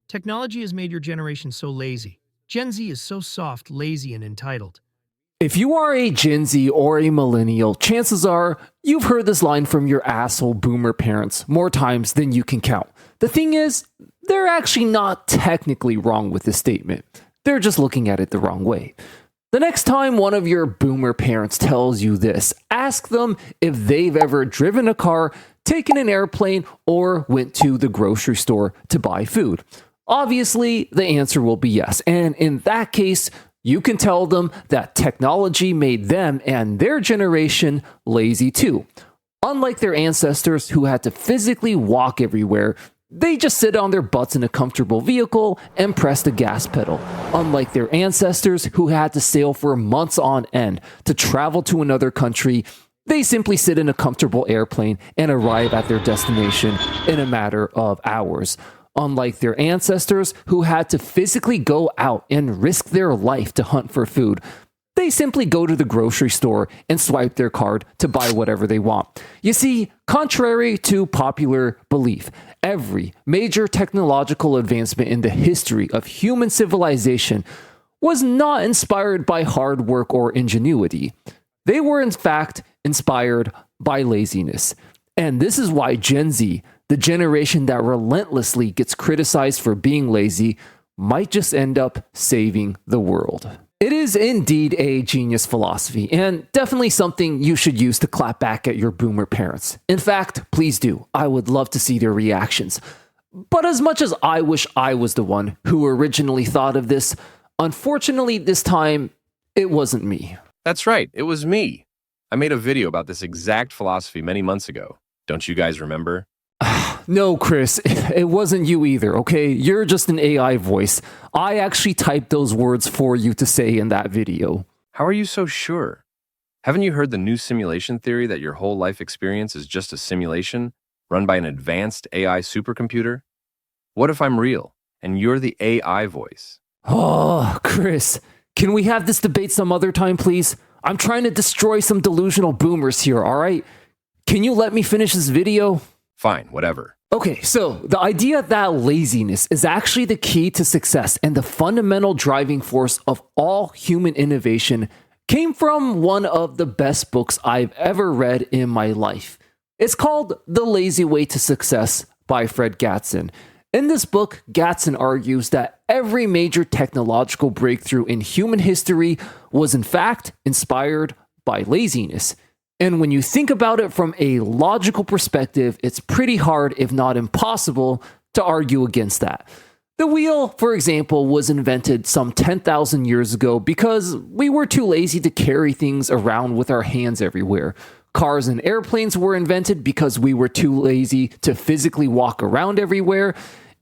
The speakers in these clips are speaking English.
Technology has made your generation so lazy. Gen Z is so soft, lazy, and entitled. If you are a Gen Z or a millennial, chances are you've heard this line from your asshole boomer parents more times than you can count. The thing is, they're actually not technically wrong with this statement. They're just looking at it the wrong way. The next time one of your boomer parents tells you this, ask them if they've ever driven a car, taken an airplane, or went to the grocery store to buy food. Obviously, the answer will be yes. And in that case, you can tell them that technology made them and their generation lazy too. Unlike their ancestors who had to physically walk everywhere, they just sit on their butts in a comfortable vehicle and press the gas pedal. Unlike their ancestors who had to sail for months on end to travel to another country, they simply sit in a comfortable airplane and arrive at their destination in a matter of hours. Unlike their ancestors who had to physically go out and risk their life to hunt for food, they simply go to the grocery store and swipe their card to buy whatever they want. You see, contrary to popular belief, every major technological advancement in the history of human civilization was not inspired by hard work or ingenuity. They were in fact inspired by laziness. And this is why Gen Z, the generation that relentlessly gets criticized for being lazy, might just end up saving the world. It is indeed a genius philosophy, and definitely something you should use to clap back at your boomer parents. In fact, please do. I would love to see their reactions. But as much as I wish I was the one who originally thought of this, unfortunately this time, it wasn't me. That's right, it was me. I made a video about this exact philosophy many months ago. Don't you guys remember? No, Chris, it wasn't you either, okay? You're just an AI voice. I actually typed those words for you to say in that video. How are you so sure? Haven't you heard the new simulation theory that your whole life experience is just a simulation run by an advanced AI supercomputer? What if I'm real and you're the AI voice? Oh, Chris, can we have this debate some other time, please? I'm trying to destroy some delusional boomers here, all right? Can you let me finish this video? Fine, whatever. Okay, so the idea that laziness is actually the key to success and the fundamental driving force of all human innovation came from one of the best books I've ever read in my life. It's called The Lazy Way to Success by Fred Gatson. In this book, Gatson argues that every major technological breakthrough in human history was in fact inspired by laziness. And when you think about it from a logical perspective, it's pretty hard, if not impossible, to argue against that. The wheel, for example, was invented some 10,000 years ago because we were too lazy to carry things around with our hands everywhere. Cars and airplanes were invented because we were too lazy to physically walk around everywhere.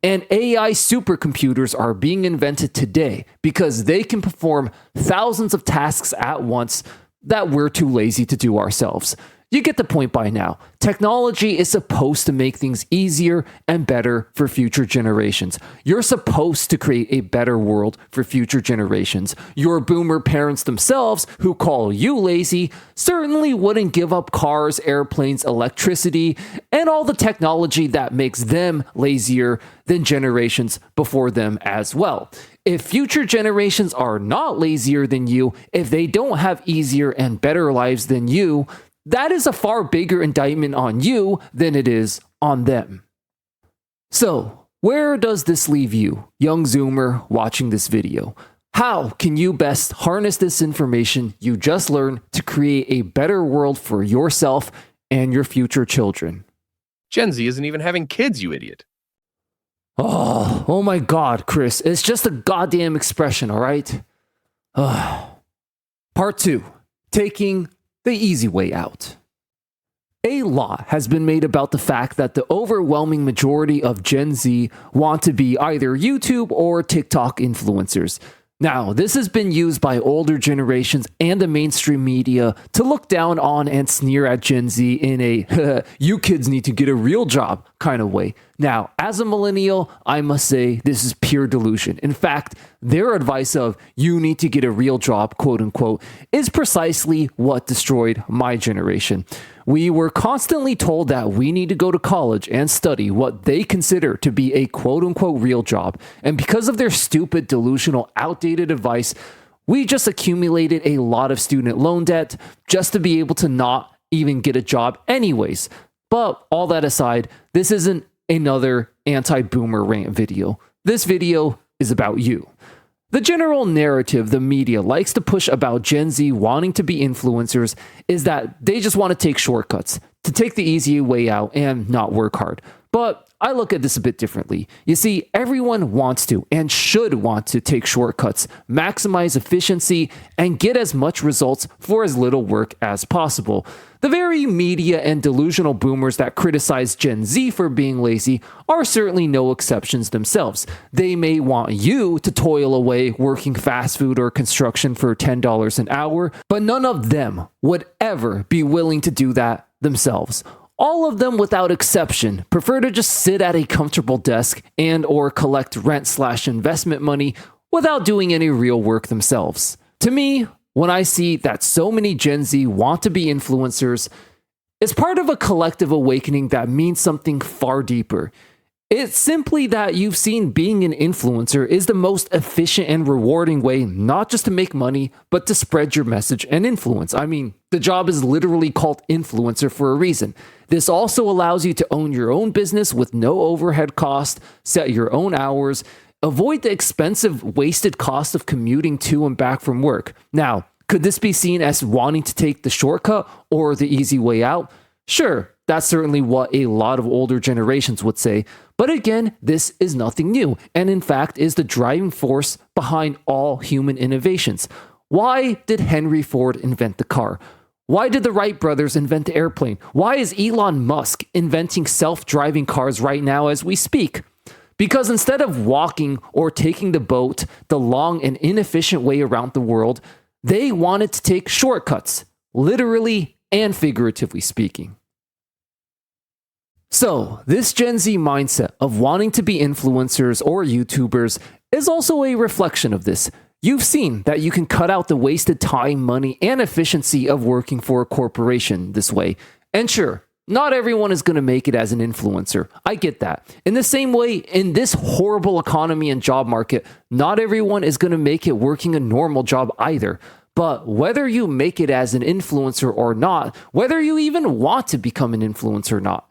And AI supercomputers are being invented today because they can perform thousands of tasks at once that we're too lazy to do ourselves. You get the point by now. Technology is supposed to make things easier and better for future generations. You're supposed to create a better world for future generations. Your boomer parents themselves, who call you lazy, certainly wouldn't give up cars, airplanes, electricity, and all the technology that makes them lazier than generations before them as well. If future generations are not lazier than you, if they don't have easier and better lives than you, that is a far bigger indictment on you than it is on them. So, where does this leave you, young Zoomer watching this video? How can you best harness this information you just learned to create a better world for yourself and your future children? Gen Z isn't even having kids, you idiot. Oh my God, Chris, it's just a goddamn expression, all right? Part 2, taking the easy way out. A lot has been made about the fact that the overwhelming majority of Gen Z want to be either YouTube or TikTok influencers. Now, this has been used by older generations and the mainstream media to look down on and sneer at Gen Z in a you kids need to get a real job kind of way. Now, as a millennial, I must say this is pure delusion. In fact, their advice of you need to get a real job, quote unquote, is precisely what destroyed my generation. We were constantly told that we need to go to college and study what they consider to be a quote unquote real job. And because of their stupid, delusional, outdated advice, we just accumulated a lot of student loan debt just to be able to not even get a job anyways. But all that aside, this isn't another anti-boomer rant video. This video is about you. The general narrative the media likes to push about Gen Z wanting to be influencers is that they just want to take shortcuts, to take the easy way out and not work hard. But I look at this a bit differently. You see, everyone wants to and should want to take shortcuts, maximize efficiency, and get as much results for as little work as possible. The very media and delusional boomers that criticize Gen Z for being lazy are certainly no exceptions themselves. They may want you to toil away working fast food or construction for $10 an hour, but none of them would ever be willing to do that themselves. All of them without exception prefer to just sit at a comfortable desk and or collect rent/investment money without doing any real work themselves. To me, when I see that so many Gen Z want to be influencers, it's part of a collective awakening that means something far deeper. It's simply that you've seen being an influencer is the most efficient and rewarding way not just to make money, but to spread your message and influence. I mean, the job is literally called influencer for a reason. This also allows you to own your own business with no overhead cost, set your own hours, avoid the expensive, wasted cost of commuting to and back from work. Now, could this be seen as wanting to take the shortcut or the easy way out? Sure, that's certainly what a lot of older generations would say. But again, this is nothing new, and in fact is the driving force behind all human innovations. Why did Henry Ford invent the car? Why did the Wright brothers invent the airplane? Why is Elon Musk inventing self-driving cars right now as we speak? Because instead of walking or taking the boat the long and inefficient way around the world, they wanted to take shortcuts, literally and figuratively speaking. So, this Gen Z mindset of wanting to be influencers or YouTubers is also a reflection of this. You've seen that you can cut out the wasted time, money, and efficiency of working for a corporation this way. And sure, not everyone is going to make it as an influencer. I get that. In the same way, in this horrible economy and job market, not everyone is going to make it working a normal job either. But whether you make it as an influencer or not, whether you even want to become an influencer or not,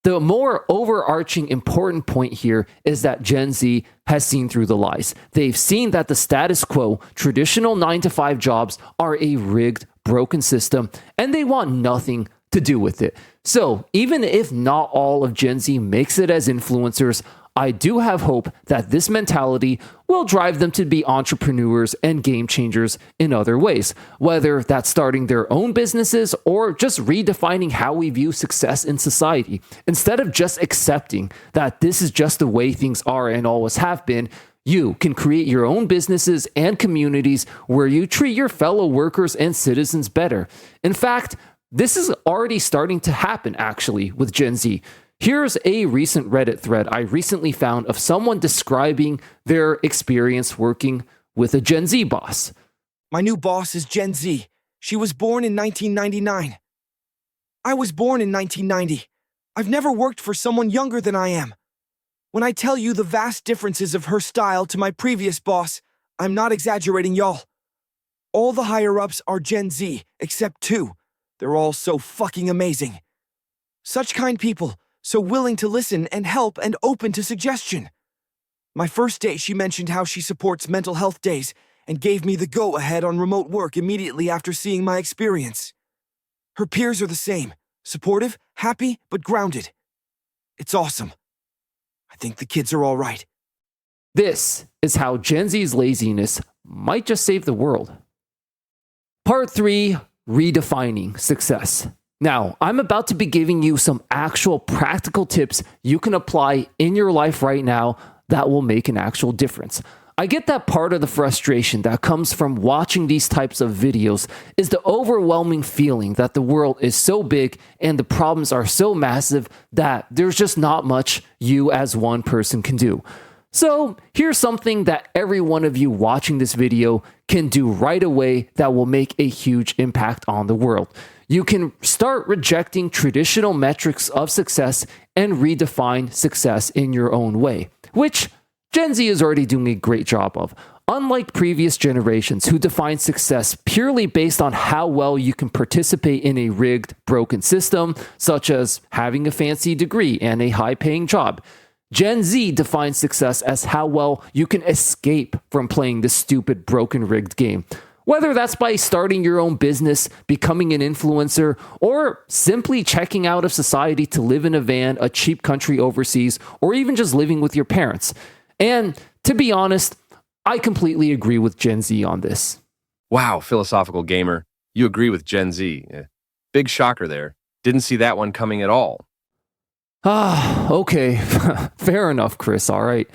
the more overarching important point here is that Gen Z has seen through the lies. They've seen that the status quo, traditional 9-to-5 jobs are a rigged, broken system, and they want nothing to do with it. So even if not all of Gen Z makes it as influencers, I do have hope that this mentality will drive them to be entrepreneurs and game changers in other ways, whether that's starting their own businesses or just redefining how we view success in society. Instead of just accepting that this is just the way things are and always have been, you can create your own businesses and communities where you treat your fellow workers and citizens better. In fact, this is already starting to happen actually with Gen Z. Here's a recent Reddit thread I recently found of someone describing their experience working with a Gen Z boss. My new boss is Gen Z. She was born in 1999. I was born in 1990. I've never worked for someone younger than I am. When I tell you the vast differences of her style to my previous boss, I'm not exaggerating, y'all. All the higher-ups are Gen Z, except two. They're all so fucking amazing. Such kind people. So willing to listen and help and open to suggestion. My first day, she mentioned how she supports mental health days and gave me the go-ahead on remote work immediately after seeing my experience. Her peers are the same, supportive, happy, but grounded. It's awesome. I think the kids are all right. This is how Gen Z's laziness might just save the world. Part 3, redefining success. Now, I'm about to be giving you some actual practical tips you can apply in your life right now that will make an actual difference. I get that part of the frustration that comes from watching these types of videos is the overwhelming feeling that the world is so big and the problems are so massive that there's just not much you as one person can do. So here's something that every one of you watching this video can do right away that will make a huge impact on the world. You can start rejecting traditional metrics of success and redefine success in your own way, which Gen Z is already doing a great job of. Unlike previous generations who define success purely based on how well you can participate in a rigged, broken system, such as having a fancy degree and a high-paying job, Gen Z defines success as how well you can escape from playing this stupid, broken, rigged game. Whether that's by starting your own business, becoming an influencer, or simply checking out of society to live in a van, a cheap country overseas, or even just living with your parents. And to be honest, I completely agree with Gen Z on this. Wow, philosophical gamer. You agree with Gen Z. Big shocker there. Didn't see that one coming at all. Okay. Fair enough, Chris, all right.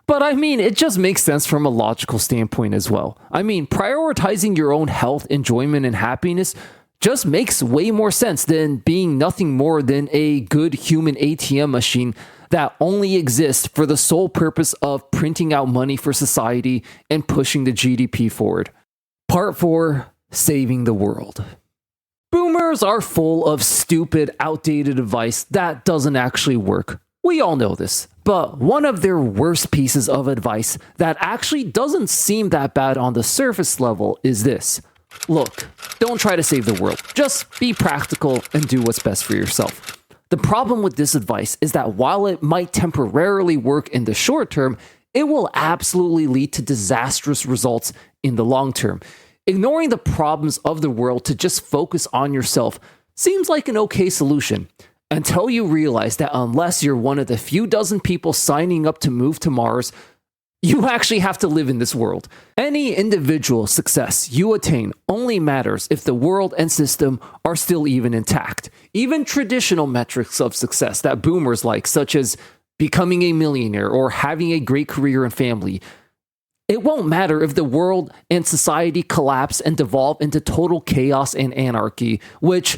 But I mean, it just makes sense from a logical standpoint as well. I mean, prioritizing your own health, enjoyment, and happiness just makes way more sense than being nothing more than a good human ATM machine that only exists for the sole purpose of printing out money for society and pushing the GDP forward. Part 4, Saving the World. Boomers are full of stupid, outdated advice that doesn't actually work. We all know this. But one of their worst pieces of advice that actually doesn't seem that bad on the surface level is this. Look, don't try to save the world. Just be practical and do what's best for yourself. The problem with this advice is that while it might temporarily work in the short term, it will absolutely lead to disastrous results in the long term. Ignoring the problems of the world to just focus on yourself seems like an okay solution, until you realize that unless you're one of the few dozen people signing up to move to Mars, you actually have to live in this world. Any individual success you attain only matters if the world and system are still even intact. Even traditional metrics of success that boomers like, such as becoming a millionaire or having a great career and family, it won't matter if the world and society collapse and devolve into total chaos and anarchy, which,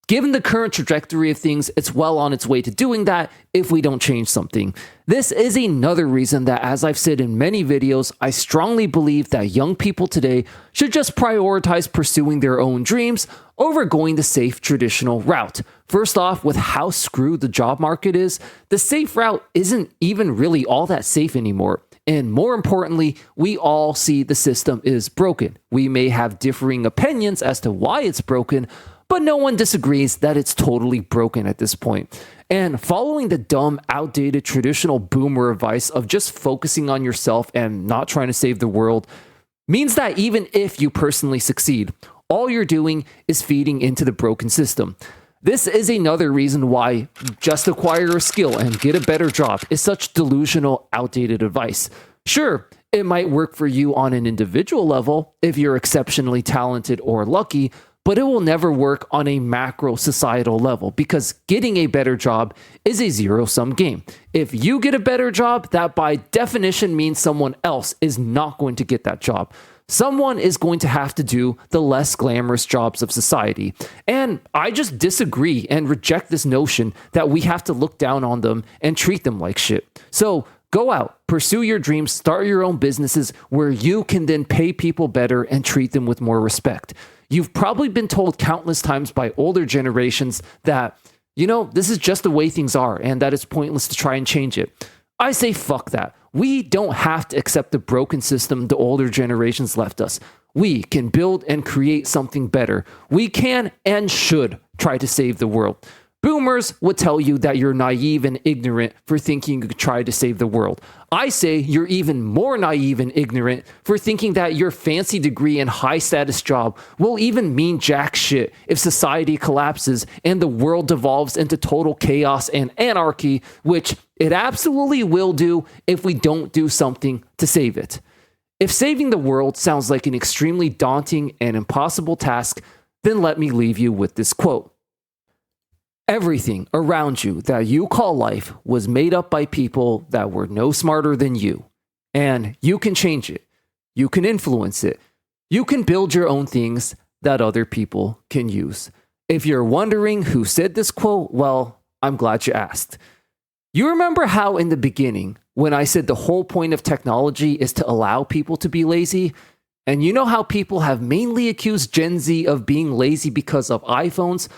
given the current trajectory of things, it's well on its way to doing that if we don't change something. This is another reason that, as I've said in many videos, I strongly believe that young people today should just prioritize pursuing their own dreams over going the safe traditional route. First off, with how screwed the job market is, the safe route isn't even really all that safe anymore. And more importantly, we all see the system is broken. We may have differing opinions as to why it's broken, but no one disagrees that it's totally broken at this point. And following the dumb, outdated, traditional boomer advice of just focusing on yourself and not trying to save the world means that even if you personally succeed, all you're doing is feeding into the broken system. This is another reason why just acquire a skill and get a better job is such delusional, outdated advice. Sure, it might work for you on an individual level if you're exceptionally talented or lucky, but it will never work on a macro societal level because getting a better job is a zero-sum game. If you get a better job, that by definition means someone else is not going to get that job. Someone is going to have to do the less glamorous jobs of society. And I just disagree and reject this notion that we have to look down on them and treat them like shit. So go out, pursue your dreams, start your own businesses where you can then pay people better and treat them with more respect. You've probably been told countless times by older generations that, this is just the way things are and that it's pointless to try and change it. I say fuck that. We don't have to accept the broken system the older generations left us. We can build and create something better. We can and should try to save the world. Boomers would tell you that you're naive and ignorant for thinking you could try to save the world. I say you're even more naive and ignorant for thinking that your fancy degree and high status job will even mean jack shit if society collapses and the world devolves into total chaos and anarchy, which it absolutely will do if we don't do something to save it. If saving the world sounds like an extremely daunting and impossible task, then let me leave you with this quote. Everything around you that you call life was made up by people that were no smarter than you. And you can change it. You can influence it. You can build your own things that other people can use. If you're wondering who said this quote, well, I'm glad you asked. You remember how in the beginning, when I said the whole point of technology is to allow people to be lazy? And you know how people have mainly accused Gen Z of being lazy because of iPhones?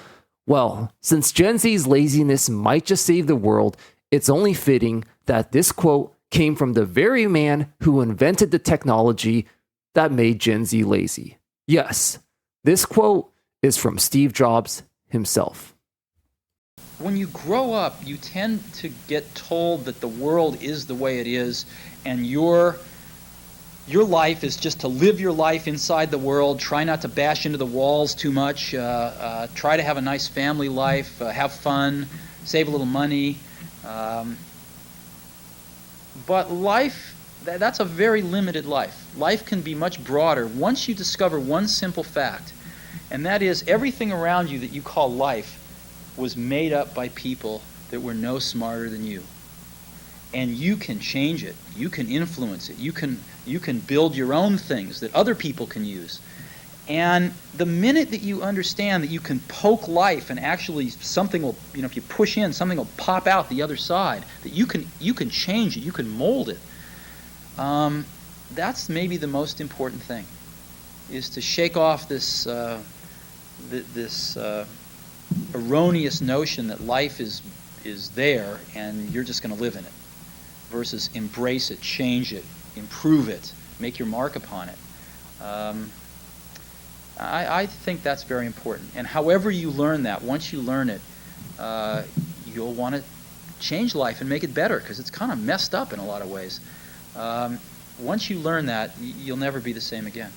Well, since Gen Z's laziness might just save the world, it's only fitting that this quote came from the very man who invented the technology that made Gen Z lazy. Yes, this quote is from Steve Jobs himself. When you grow up, you tend to get told that the world is the way it is, and your life is just to live your life inside the world, try not to bash into the walls too much, try to have a nice family life, have fun, save a little money. But life, that's a very limited life. Life can be much broader once you discover one simple fact, and that is everything around you that you call life was made up by people that were no smarter than you. And you can change it. You can influence it. You can build your own things that other people can use. And the minute that you understand that you can poke life and actually something will, if you push in, something will pop out the other side, that you can change it, you can mold it. That's maybe the most important thing, is to shake off this erroneous notion that life is there and you're just going to live in it, versus embrace it, change it, improve it, make your mark upon it. I think that's very important. And however you learn that, once you learn it, you'll want to change life and make it better, because it's kind of messed up in a lot of ways. Once you learn that, you'll never be the same again.